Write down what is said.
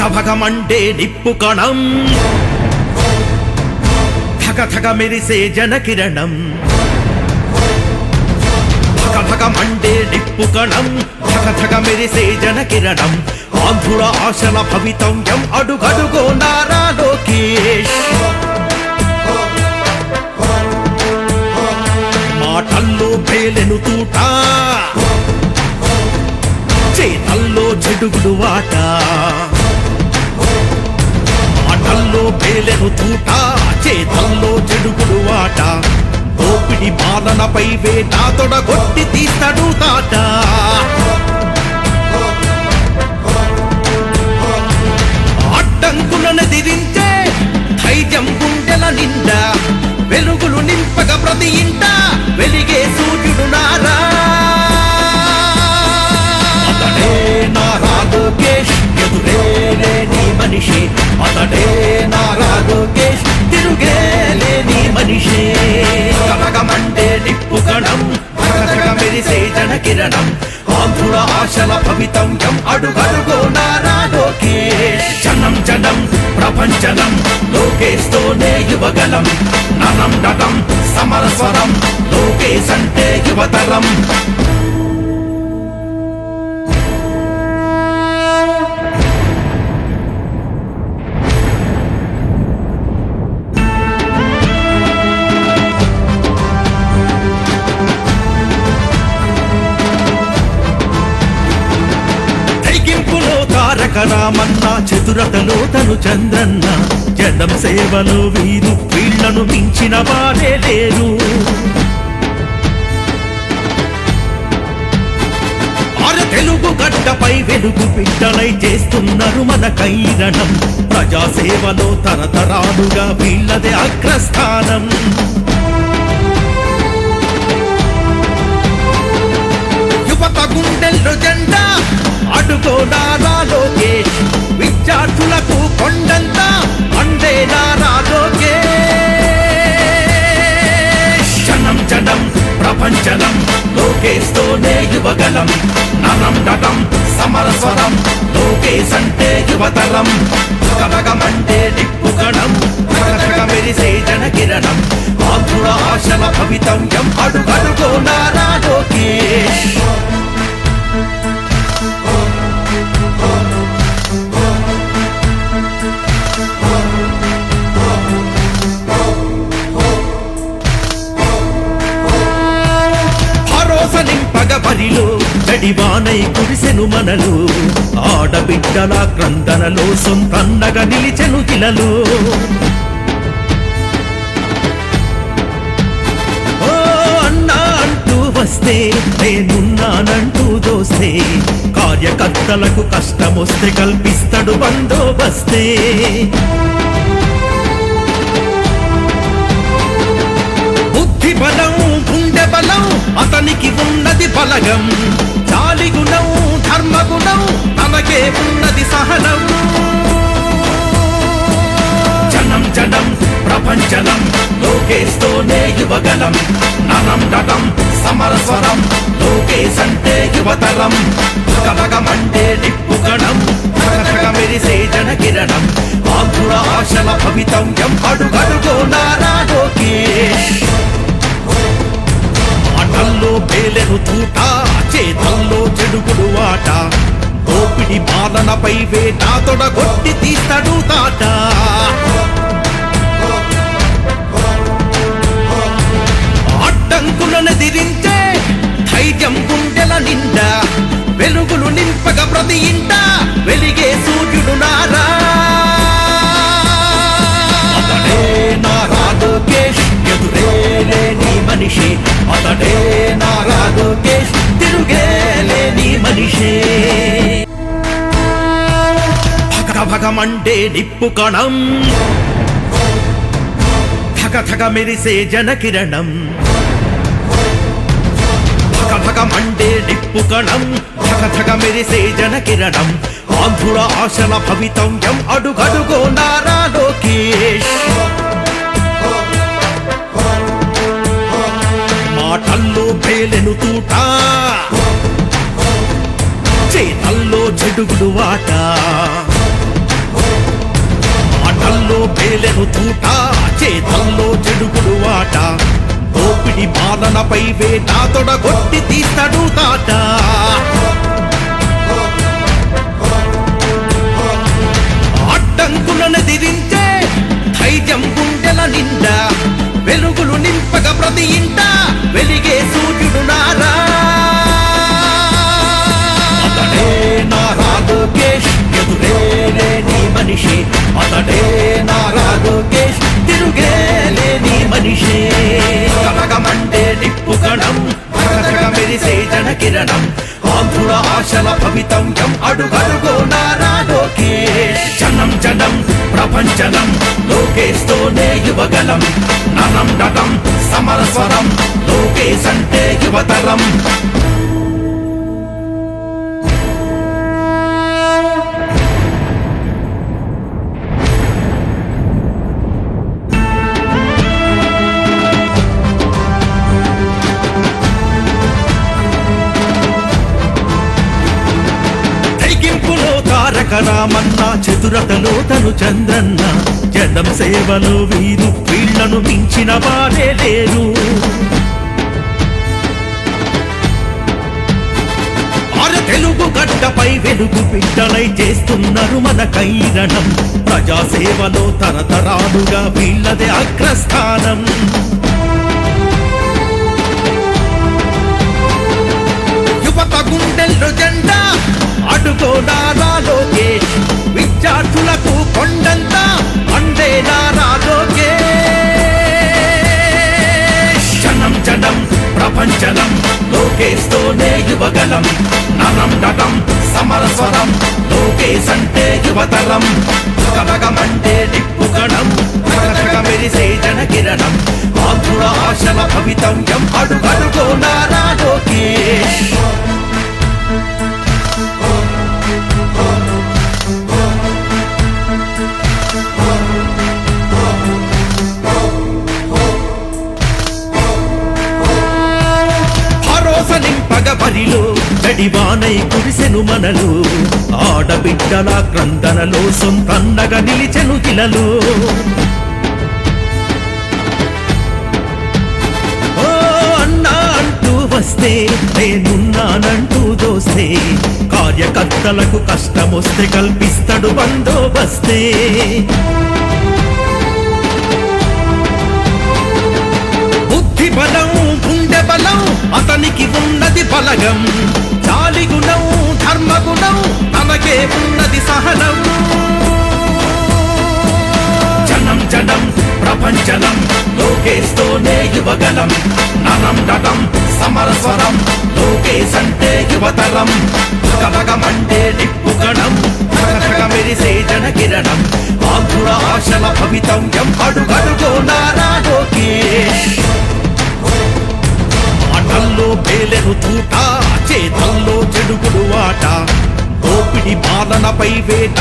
భగమండే నిప్పు కణం ధగ ధగ మెరిసే జనకిరణం భగమండే నిప్పు కణం ధగ ధగ మెరిసే జనకిరణం ఆంధ్రుల ఆశల భవితవ్యం అడుగడుగో నారా లోకేష్ మాటల్లో పేలెను తూట చేతల్లో చెడుగుడు వాట మాటల్లో పేలెను తూట చేతల్లో చెడుగుడు వాట దోపిడి పాలనపై వేట తొడగొట్టి తీస్తాడు తాట అడ్డంకులను దిరించే ధైర్యం గుండెల నిండా వెలుగులు నింపగ ప్రతి ఇంట వెలిగే సూర్యుడు నారా అతడే నారా లోకేష్ ఎదురే లేని మనిషి అతడే నారా లోకేష్ తిరుగే లేని మనిషి కలగమంటే నిప్పు కణం ధగధగ మెరిసే జనకిరణం ఆంధ్రుల ఆశల భవితవ్యం అడుగడుగో నారా లోకేష్ జనం జనం ప్రపంచనం లోకేష్ తోనే యువగలం నరం నటం సమరస్వరం లోకేష్ అంటే యువతరం రామన్న చతురతలో తను చంద్రన్న జనం సేవలో వీరు వీళ్లను మించిన వారే లేరు తెలుగు గడ్డపై వెలుగు బిడ్డలై చేస్తున్నారు మన కైరణం ప్రజాసేవలో తరతరాలుగా వీళ్ళదే అగ్రస్థానం యువత గుండెల్లో జెండా అడుగో నారా లోకేష్ విద్యార్థులకు కొండంత అండే నారా లోకేష్ జనం జనం ప్రపంచనం లోకేష్ తోనే యువగలం నరం నటం సమరస్వరం లోకేష్ అంటే యువతరం భగమంటే నిప్పు కణం ధగధగ మెరిసే జనకిరణం ఆంధ్రుల ఆశల భవితవ్యం అడుగడుగో నారా లోకేష్ బరిలో జడివానై కురిసెను మనలు ఆడబిడ్డల క్రందనలో సొంతన్నగా నిలిచెను ఇలలో ఓ అన్నా అంటూ వస్తే నేనున్నానంటూ దోస్తే కార్యకర్తలకు కష్టమొస్తే కల్పిస్తాడు బందోబస్తే బుద్ధి బలం గుండె బలం అతనికి ఉన్నది బలగం జాలి గుణం ధర్మగుణం తనకే ఉన్నది సహనం జనం జనం ప్రపంచనం లోకేష్ తోనే యువగలం నరం నటం సమరస్వరం లోకేష్ అంటే యువతరం భగమంటే నిప్పు కణం ధగధగ మెరిసే జనకిరణం ఆంధ్రుల ఆశల భవితవ్యం అడుగడుగో నారా లోకేష్ మాటల్లో పేలెను తూట చేతల్లో చెడుగుడు వాట దోపిడి పాలనపై వేట తొడగొట్టి తీస్తాడు తాట అడ్డంకులను దిరించే ధైర్యం గుండెల నిండా వెలుగులు నింపగ ప్రతి ఇంట వెలిగే సూర్యుడు నారా అతడే నారా లోకేష్ ఎదురే లేని మనిషి అతడే నారా లోకేష్ తిరుగే లేని మనిషి భగమంటే నిప్పు కణం ధగ ధగ మెరిసే జనకిరణం భగమంటే నిప్పు కణం ధగ ధగ మెరిసే జనకిరణం ఆంధ్రుల ఆశల భవితవ్యం అడుగడుగో నారా లోకేష్ మాటల్లో పేలెను తూట చేతల్లో చెడుగుడు వాట ఆటల్లో పేలెను తూట చేతల్లో చెడుగుడు ఆట దోపిడి పాలనపై వేట తొడగొట్టి తీస్తాడు తాట అడ్డంకులను దిరించే ధైర్యం గుండెల నిండా వెలుగులు నింపక ప్రతి ఇంట వెలిగే సూర్యుడు నారా అతడే నారా లోకేష్ ఎదురే లేని మనిషి అతడే నారా లోకేష్ తిరుగే లేని మనిషి కనకమంటే నిప్పు కణం మెరిసే జన కిరణం ఆంధ్రుల ఆశల భవితవ్యం అడుగడుగో నారా లోకేష్ జనం జనం ప్రపంచనం లోకేష్ తోనే యువగలం నరం నటం సమరస్వరం లోకేష్ అంటే యువతరం రామన్న చతురతలో తను చంద్రన్న జనం సేవలో వీరు వీళ్లను మించిన వారే లేరు తెలుగు గడ్డపై వెలుగు బిడ్డలై చేస్తున్నారు మన కైరణం ప్రజాసేవలో తరతరాలుగా వీళ్ళదే అగ్రస్థానం యువత గుండెల్లో జెండా అడుగో నారా లోకేష్ విద్యార్థులకు కొండంతా అందే నారా లోకేష్ జనం జనం ప్రపంచనం లోకేష్ తోనే యువగలం నరం నటం సమరస్వరం లోకేష్ అంటే యువతరం కనకమంటే నిప్పు కణం మెరిసే జన కిరణం ఆంధ్రుల ఆశల భవితవ్యం అడుగడుగో నారా లోకేష్ బరిలో గడివానై కురిసెను మనలు ఆడబిడ్డల క్రందనలో సొంతన్నగా నిలిచెను గిలలో ఓ అన్నా అంటూ వస్తే నేనున్నానంటూ దోస్తే కార్యకర్తలకు కష్టమొస్తే కల్పిస్తాడు బందోబస్తే బుద్ధి బలం గుండె బలం అతనికి ఉన్నది బలగం జాలి గుణం ధర్మగుణం తనకే ఉన్నది సహనం జనం జనం ప్రపంచనం లోకేష్ తోనే యువగలం నరం నటం సమరస్వరం లోకేష్ అంటే యువతరం కనకమంటే నిప్పు కణం మెరిసే జన కిరణం ఆంధ్రుల ఆశల భవితవ్యం అడుగడుగో నారా లోకేష్ ఆటల్లో పేలెను తూట చేతల్లో చెడుగుడు ఆట దోపిడి పాలనపై వేట